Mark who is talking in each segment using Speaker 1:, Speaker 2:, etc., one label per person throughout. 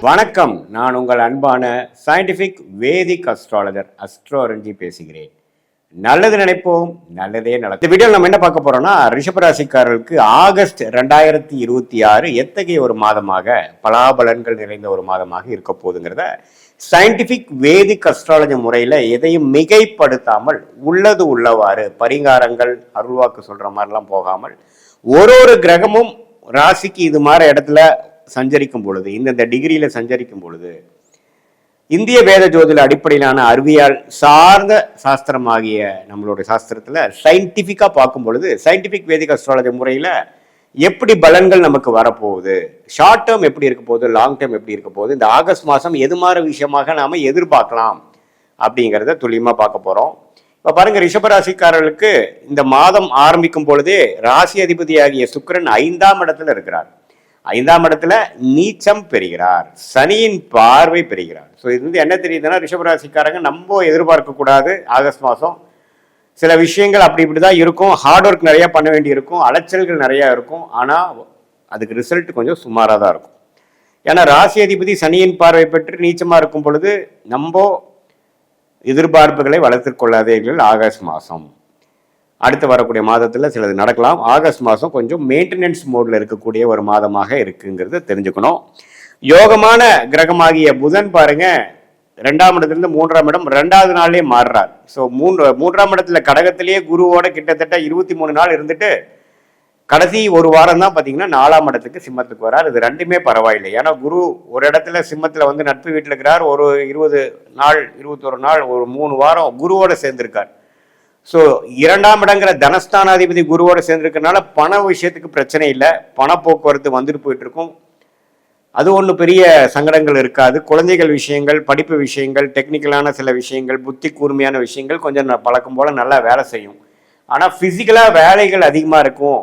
Speaker 1: வணக்கம். நான் உங்கள் அன்பான சயின்டிஃபிக் வேதிக் அஸ்ட்ராலஜர் அஸ்ட்ரோரஞ்சி பேசுகிறேன். நல்லது நினைப்போம், நல்லதே நடக்கும். இந்த வீடியோவில் நம்ம என்ன பார்க்க போறோம்னா, ரிஷபராசிக்காரர்களுக்கு ஆகஸ்ட் 2026 எத்தகைய ஒரு மாதமாக, பலாபலன்கள் நிறைந்த ஒரு மாதமாக இருக்க போகுதுங்கிறத சயின்டிஃபிக் வேதிக் அஸ்ட்ராலஜி முறையில் எதையும் மிகைப்படுத்தாமல் உள்ளது உள்ளவாறு பரிகாரங்கள் அருள்வாக்கு சொல்ற மாதிரிலாம் போகாமல் ஒரு கிரகமும் ராசிக்கு இது மாதிரி இடத்துல சஞ்சரிக்கும் பொழுது, இந்த டிகிரியில சஞ்சரிக்கும் பொழுது இந்திய வேத ஜோதிட அடிப்படையிலான அறிவியல் சார்ந்த சாஸ்திரமாகிய நம்மளுடைய சாஸ்திரத்துல சயின்டிபிக்கா பார்க்கும் பொழுது, சயின்டிபிக் வேதிக் அஸ்ட்ராலஜி முறையில எப்படி பலன்கள் நமக்கு வரப்போகுது, ஷார்ட் டேர்ம் எப்படி இருக்க போகுது, லாங் டேர்ம் எப்படி இருக்க போகுது, இந்த ஆகஸ்ட் மாதம் எது மாதிரி விஷயமாக நாம எதிர்பார்க்கலாம் அப்படிங்கிறத துல்லியமா பார்க்க போறோம். இப்ப பாருங்க, ரிஷபராசிக்காரர்களுக்கு இந்த மாதம் ஆரம்பிக்கும் பொழுதே ராசி அதிபதியாகிய சுக்கிரன் 5ஆம் இடத்துல இருக்கிறார். 5ஆம் இடத்துல நீச்சம் பெறுகிறார், சனியின் பார்வை பெறுகிறார். ஸோ இது வந்து என்ன தெரியுதுன்னா, ரிஷபராசிக்காரங்க நம்ம எதிர்பார்க்க கூடாது. ஆகஸ்ட் மாதம் சில விஷயங்கள் அப்படி இப்படிதான் இருக்கும். ஹார்ட் ஒர்க் நிறைய பண்ண வேண்டி இருக்கும், அலைச்சல்கள் நிறைய இருக்கும். ஆனால் அதுக்கு ரிசல்ட் கொஞ்சம் சுமாராக தான் இருக்கும். ஏன்னா ராசி அதிபதி சனியின் பார்வை பெற்று நீச்சமாக இருக்கும் பொழுது நம்ம எதிர்பார்ப்புகளை வளர்த்து கொள்ளாதீர்கள். ஆகஸ்ட் மாதம் அடுத்து வரக்கூடிய மாதத்தில் சிலது நடக்கலாம். ஆகஸ்ட் மாதம் கொஞ்சம் மெயின்டெனன்ஸ் மோடில் இருக்கக்கூடிய ஒரு மாதமாக இருக்குங்கிறத தெரிஞ்சுக்கணும். யோகமான கிரகமாகிய புதன் பாருங்க, 2ஆம் இடத்துலேருந்து 3ஆம் இடம் 2வது நாள்லேயே மாறுறார். ஸோ 3ஆம் இடத்துல கடகத்திலேயே குருவோட கிட்டத்தட்ட 23 நாள் இருந்துட்டு கடைசி ஒரு வாரம் தான் பார்த்தீங்கன்னா 4ஆம் இடத்துக்கு சிம்மத்துக்கு வரார். இது ரெண்டுமே பரவாயில்லை. ஏன்னா குரு ஒரு இடத்துல சிம்மத்தில் வந்து நட்பு வீட்டில் இருக்கிறார். ஒரு 20 நாள் 21 நாள் ஒரு 3 வாரம் குருவோட சேர்ந்திருக்கார். ஸோ 2ஆம் இடங்கிற தனஸ்தானாதிபதி குருவோட சேர்ந்திருக்கிறதுனால பண விஷயத்துக்கு பிரச்சனை இல்லை. பண போக்குவரத்து வந்துட்டு போயிட்டு இருக்கும். அது ஒன்றும் பெரிய சங்கடங்கள் இருக்காது. குழந்தைகள் விஷயங்கள், படிப்பு விஷயங்கள், டெக்னிக்கலான சில விஷயங்கள், புத்தி கூர்மையான விஷயங்கள் கொஞ்சம் பழக்கம் போல் நல்லா வேலை செய்யும். ஆனால் ஃபிசிக்கலாக வேலைகள் அதிகமாக இருக்கும்.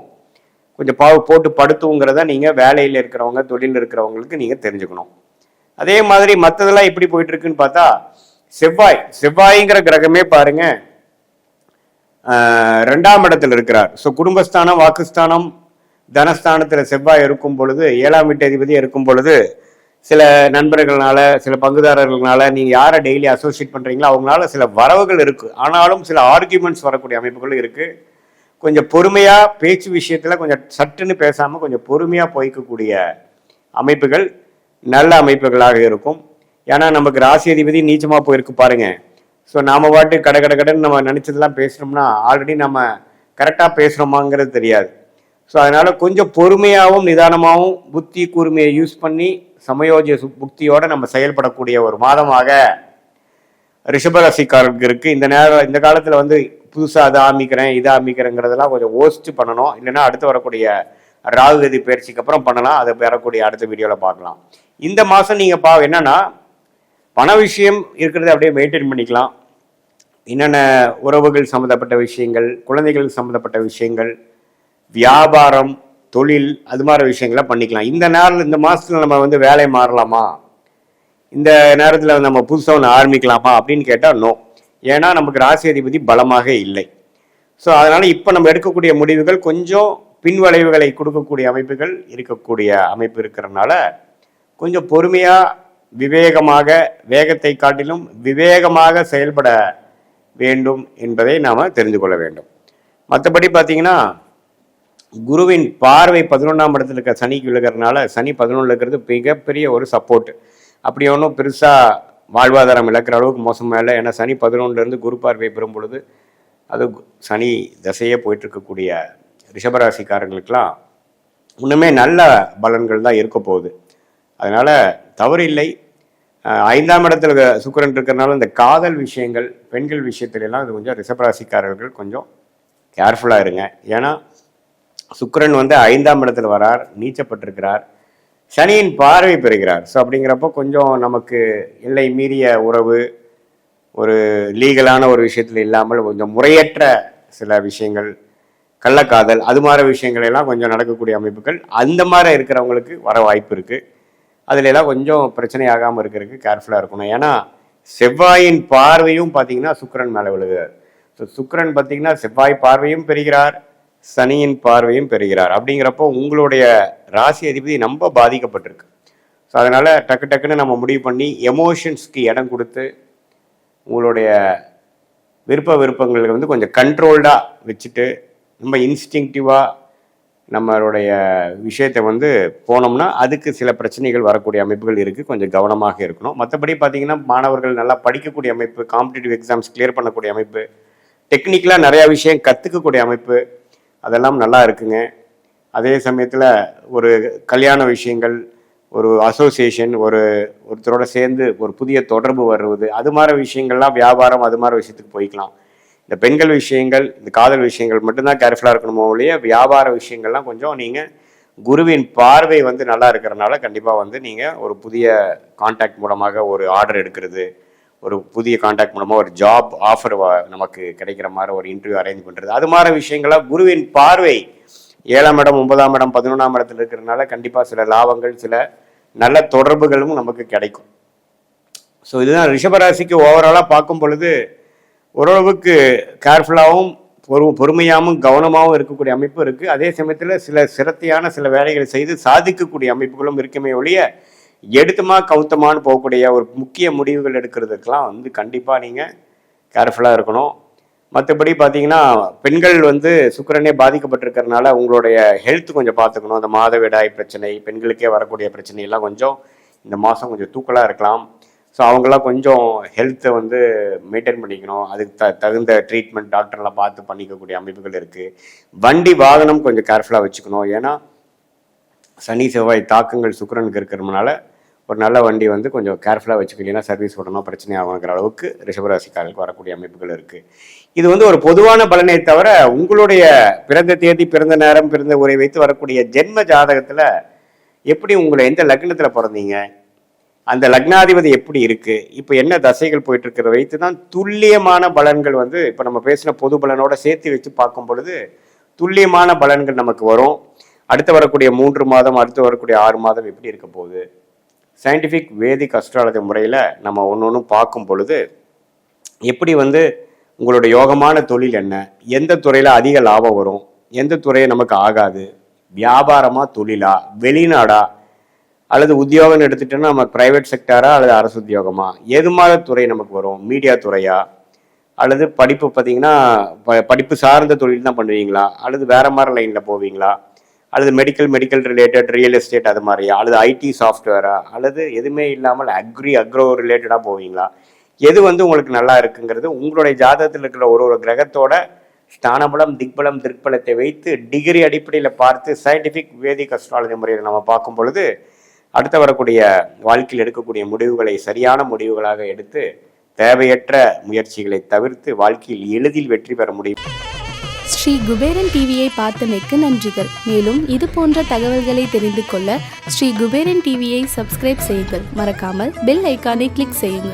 Speaker 1: கொஞ்சம் போட்டு படுத்துங்கிறத நீங்கள் வேலையில் இருக்கிறவங்க, தொழிலில் இருக்கிறவங்களுக்கு நீங்கள் தெரிஞ்சுக்கணும். அதே மாதிரி மற்றதெல்லாம் எப்படி போயிட்டு இருக்குன்னு பார்த்தா, செவ்வாய்ங்கிற கிரகமே பாருங்க 2ஆம் இடத்துல இருக்கிறார். ஸோ குடும்பஸ்தானம், வாக்குஸ்தானம், தனஸ்தானத்தில் செவ்வாய் இருக்கும் பொழுது, 7ஆம் வீட்டு அதிபதி இருக்கும் பொழுது சில நண்பர்களால, சில பங்குதாரர்களால, நீங்கள் யாரை டெய்லி அசோசியேட் பண்ணுறீங்களோ அவங்களால சில வரவுகள் இருக்குது. ஆனாலும் சில ஆர்கியூமெண்ட்ஸ் வரக்கூடிய அமைப்புகளும் இருக்குது. கொஞ்சம் பொறுமையாக பேச்சு விஷயத்தில் கொஞ்சம் சட்டுன்னு பேசாமல் கொஞ்சம் பொறுமையாக போய்க்கக்கூடிய அமைப்புகள் நல்ல அமைப்புகளாக இருக்கும். ஏன்னா நமக்கு ராசி அதிபதி நீச்சமாக போயிருக்கு பாருங்க. ஸோ நாம் பாட்டு கடன் நம்ம நினச்சதெல்லாம் பேசுகிறோம்னா ஆல்ரெடி நம்ம கரெக்டாக பேசுகிறோமாங்கிறது தெரியாது. ஸோ அதனால் கொஞ்சம் பொறுமையாகவும் நிதானமாகவும் புத்தி கூர்மையை யூஸ் பண்ணி சமயோஜிய புக்தியோடு நம்ம செயல்படக்கூடிய ஒரு மாதமாக ரிஷபராசிக்காரர்களுக்கு இருக்குது. இந்த காலத்தில் வந்து புதுசாக அதை ஆரம்பிக்கிறேன் இதை ஆரம்பிக்கிறேங்கிறதெல்லாம் கொஞ்சம் யோசிச்சு பண்ணணும். இல்லைன்னா அடுத்து வரக்கூடிய ராகுகதி பயிற்சிக்கு அப்புறம் பண்ணலாம். அதை வரக்கூடிய அடுத்த வீடியோவில் பார்க்கலாம். இந்த மாதம் நீங்கள் என்னன்னா பண விஷயம் இருக்கிறத அப்படியே மெயின்டைன் பண்ணிக்கலாம். என்னென்ன உறவுகள் சம்மந்தப்பட்ட விஷயங்கள், குழந்தைகள் சம்மந்தப்பட்ட விஷயங்கள், வியாபாரம், தொழில், அது மாதிரி விஷயங்களை பண்ணிக்கலாம். இந்த மாதத்தில் நம்ம வந்து வேலை மாறலாமா, இந்த நேரத்தில் நம்ம புதுசாக ஒன்று ஆரம்பிக்கலாமா அப்படின்னு கேட்டால் நோ. ஏன்னா நமக்கு ராசி அதிபதி பலமாக இல்லை. ஸோ அதனால் இப்போ நம்ம எடுக்கக்கூடிய முடிவுகள் கொஞ்சம் பின்வளைவுகளை கொடுக்கக்கூடிய அமைப்புகள் இருக்கக்கூடிய அமைப்பு இருக்கிறதுனால கொஞ்சம் பொறுமையாக விவேகமாக, வேகத்தை காட்டிலும் விவேகமாக செயல்பட வேண்டும் என்பதை நாம் தெரிந்து கொள்ள வேண்டும். மற்றபடி பார்த்தீங்கன்னா குருவின் பார்வை 11ஆம் இடத்துல இருக்க சனிக்கு விழுகிறதுனால, சனி 11 இருக்கிறது மிகப்பெரிய ஒரு சப்போர்ட். அப்படி ஒன்றும் பெருசாக வாழ்வாதாரம் இழக்கிற அளவுக்கு மோசமாக இல்லை. ஏன்னா சனி 11லேருந்து குரு பார்வை பெறும் பொழுது அது சனி தசையே போயிட்டு இருக்கக்கூடிய ரிஷபராசிக்காரர்களுக்கெல்லாம் இன்னுமே நல்ல பலன்கள் தான் இருக்க போகுது. அதனால் தவறு இல்லை. 5ஆம் இடத்துல சுக்கிரன் இருக்கிறதுனால இந்த காதல் விஷயங்கள், பெண்கள் விஷயத்துலலாம் இது கொஞ்சம் ரிஷபராசிக்காரர்கள் கொஞ்சம் கேர்ஃபுல்லாக இருங்க. ஏன்னா சுக்கிரன் வந்து 5ஆம் இடத்துல வரார், நீச்சப்பட்டிருக்கிறார், சனியின் பார்வை பெறுகிறார். ஸோ அப்படிங்கிறப்போ கொஞ்சம் நமக்கு எல்லை மீறிய உறவு, ஒரு லீகலான ஒரு விஷயத்தில் இல்லாமல் கொஞ்சம் முறையற்ற சில விஷயங்கள், கள்ளக்காதல், அது மாதிரி விஷயங்கள் எல்லாம் கொஞ்சம் நடக்கக்கூடிய அமைப்புகள் அந்த மாதிரி இருக்கிறவங்களுக்கு வர வாய்ப்பு இருக்குது. அதுல எல்லாம் கொஞ்சம் பிரச்சனை ஆகாமல் இருக்கிறதுக்கு கேர்ஃபுல்லாக இருக்கணும். ஏன்னா செவ்வாயின் பார்வையும் பார்த்தீங்கன்னா சுக்கிரன் மேலே விழுகிறார். ஸோ சுக்கிரன் பார்த்தீங்கன்னா செவ்வாய் பார்வையும் பெறுகிறார், சனியின் பார்வையும் பெறுகிறார். அப்படிங்கிறப்போ உங்களுடைய ராசி அதிபதி ரொம்ப பாதிக்கப்பட்டிருக்கு. ஸோ அதனால் டக்குன்னு நம்ம முடிவு பண்ணி எமோஷன்ஸ்க்கு இடம் கொடுத்து உங்களுடைய விருப்பங்களை வந்து கொஞ்சம் கண்ட்ரோல்டாக வச்சுட்டு ரொம்ப இன்ஸ்டிங்டிவாக நம்மளுடைய விஷயத்தை வந்து போனோம்னா அதுக்கு சில பிரச்சனைகள் வரக்கூடிய அமைப்புகள் இருக்குது. கொஞ்சம் கவனமாக இருக்கணும். மற்றபடி பார்த்திங்கன்னா மாணவர்கள் நல்லா படிக்கக்கூடிய அமைப்பு, காம்படிட்டிவ் எக்ஸாம்ஸ் கிளியர் பண்ணக்கூடிய அமைப்பு, டெக்னிக்கலாக நிறையா விஷயம் கற்றுக்கக்கூடிய அமைப்பு, அதெல்லாம் நல்லா இருக்குங்க. அதே சமயத்தில் ஒரு கல்யாண விஷயங்கள், ஒரு அசோசியேஷன், ஒருத்தரோட சேர்ந்து ஒரு புதிய தொடர்பு வருவது, அது மாதிரி விஷயங்கள்லாம் வியாபாரம், அது மாதிரி விஷயத்துக்கு போய்க்கலாம். இந்த பெண்கள் விஷயங்கள், இந்த காதல் விஷயங்கள் மட்டும்தான் கேர்ஃபுல்லாக இருக்கணுமோ ஒழிய வியாபார விஷயங்கள்லாம் கொஞ்சம் நீங்கள் குருவின் பார்வை வந்து நல்லா இருக்கிறனால கண்டிப்பாக வந்து நீங்கள் ஒரு புதிய கான்டாக்ட் மூலமாக ஒரு ஆர்டர் எடுக்கிறது, ஒரு புதிய கான்டாக்ட் மூலமாக ஒரு ஜாப் ஆஃபர் நமக்கு கிடைக்கிற மாதிரி ஒரு இன்டர்வியூ அரேஞ்ச் பண்ணுறது, அது மாதிரி விஷயங்களாக குருவின் பார்வை 7ஆம் இடம் 9ஆம் இடம் 11ஆம் இடத்துல இருக்கிறதுனால கண்டிப்பாக சில லாபங்கள், சில நல்ல தொடர்புகளும் நமக்கு கிடைக்கும். ஸோ இதுதான் ரிஷபராசிக்கு ஓவராலாக பார்க்கும் பொழுது ஓரளவுக்கு கேர்ஃபுல்லாகவும் பொறுமையாகவும் கவனமாகவும் இருக்கக்கூடிய அமைப்பு இருக்குது. அதே சமயத்தில் சில சிரத்தையான சில வேலைகளை செய்து சாதிக்கக்கூடிய அமைப்புகளும் இருக்குமே ஒழிய எடுத்துமா கவுத்தமானு போகக்கூடிய ஒரு முக்கிய முடிவுகள் எடுக்கிறதுக்கெலாம் வந்து கண்டிப்பாக நீங்கள் கேர்ஃபுல்லாக இருக்கணும். மற்றபடி பார்த்தீங்கன்னா பெண்கள் வந்து சுக்கிரனே பாதிக்கப்பட்டிருக்கிறதுனால உங்களுடைய ஹெல்த் கொஞ்சம் பார்த்துக்கணும். அந்த மாதவிடாய் பிரச்சனை, பெண்களுக்கே வரக்கூடிய பிரச்சனையெல்லாம் கொஞ்சம் இந்த மாதம் கொஞ்சம் தூக்கலாக இருக்கலாம். ஸோ அவங்களாம் கொஞ்சம் ஹெல்த்தை வந்து மெயின்டைன் பண்ணிக்கணும். அதுக்கு தகுந்த ட்ரீட்மெண்ட் டாக்டர்லாம் பார்த்து பண்ணிக்கக்கூடிய அமைப்புகள் இருக்குது. வண்டி வாகனம் கொஞ்சம் கேர்ஃபுல்லாக வச்சுக்கணும். ஏன்னா சனி செவ்வாய் தாக்கங்கள் சுக்கிரனுக்கு இருக்கிறதுனால ஒரு நல்ல வண்டி வந்து கொஞ்சம் கேர்ஃபுல்லாக வச்சுக்கலைன்னா சர்வீஸ் விடணும், பிரச்சனை ஆகுங்கிற அளவுக்கு ரிஷபராசிக்காரர்களுக்கு வரக்கூடிய அமைப்புகள் இருக்குது. இது வந்து ஒரு பொதுவான பலனை தவிர உங்களுடைய பிறந்த தேதி, பிறந்த நேரம், பிறந்த உரை வைத்து வரக்கூடிய ஜென்ம ஜாதகத்தில் எப்படி உங்களை எந்த லக்னத்தில் பிறந்தீங்க, அந்த லக்னாதிபதி எப்படி இருக்குது, இப்போ என்ன தசைகள் போயிட்டு இருக்கிறத வைத்து தான் துல்லியமான பலன்கள் வந்து இப்போ நம்ம பேசின பொது பலனோட சேர்த்து வச்சு பார்க்கும் பொழுது துல்லியமான பலன்கள் நமக்கு வரும். அடுத்து வரக்கூடிய 3 மாதம், அடுத்து வரக்கூடிய 6 மாதம் எப்படி இருக்க போகுது, சயின்டிஃபிக் வேதிக் அஸ்ட்ராலஜி முறையில் நம்ம ஒன்று பார்க்கும் பொழுது எப்படி வந்து உங்களுடைய யோகமான தொழில் என்ன, எந்த துறையில் அதிக லாபம் வரும், எந்த துறையை நமக்கு ஆகாது, வியாபாரமா தொழிலா, வெளிநாடா, அல்லது உத்தியோகம்னு எடுத்துட்டோன்னா நம்ம ப்ரைவேட் செக்டாரா அல்லது அரசு உத்தியோகமா, எது மாதிரி துறை நமக்கு வரும், மீடியா துறையா, அல்லது படிப்பு பார்த்தீங்கன்னா படிப்பு சார்ந்த தொழில் தான் பண்ணுவீங்களா, அல்லது வேற மாதிரி லைனில் போவீங்களா, அல்லது மெடிக்கல் ரிலேட்டட், ரியல் எஸ்டேட் அது மாதிரியா, அல்லது ஐடி சாஃப்ட்வேரா, அல்லது எதுவுமே இல்லாமல் அக்ரோ ரிலேட்டடாக போவீங்களா, எது வந்து உங்களுக்கு நல்லா இருக்குங்கிறது உங்களுடைய ஜாதகத்தில் இருக்கிற ஒரு கிரகத்தோட ஸ்தானபலம், திக்பலம், திருப்பலத்தை வைத்து டிகிரி அடிப்படையில் பார்த்து சயின்டிஃபிக் வேதிக் அஸ்ட்ராலஜி முறையில் நம்ம பார்க்கும் பொழுது அடுத்து வரக்கூடிய வாழ்க்கையில் எடுக்கக்கூடிய முடிவுகளை சரியான முடிவுகளாக எடுத்து தேவையற்ற முயற்சிகளை தவிர்த்து வாழ்க்கையில் எளிதில் வெற்றி பெற முடியும்.
Speaker 2: ஸ்ரீ குபேரன் டிவியை பார்த்தமைக்கு நன்றிகள். மேலும் இது போன்ற தகவல்களை தெரிந்து கொள்ள ஸ்ரீ குபேரன் டிவியை சப்ஸ்கிரைப் செய்யுங்கள். மறக்காமல் பெல் ஐக்கானை கிளிக் செய்யுங்கள்.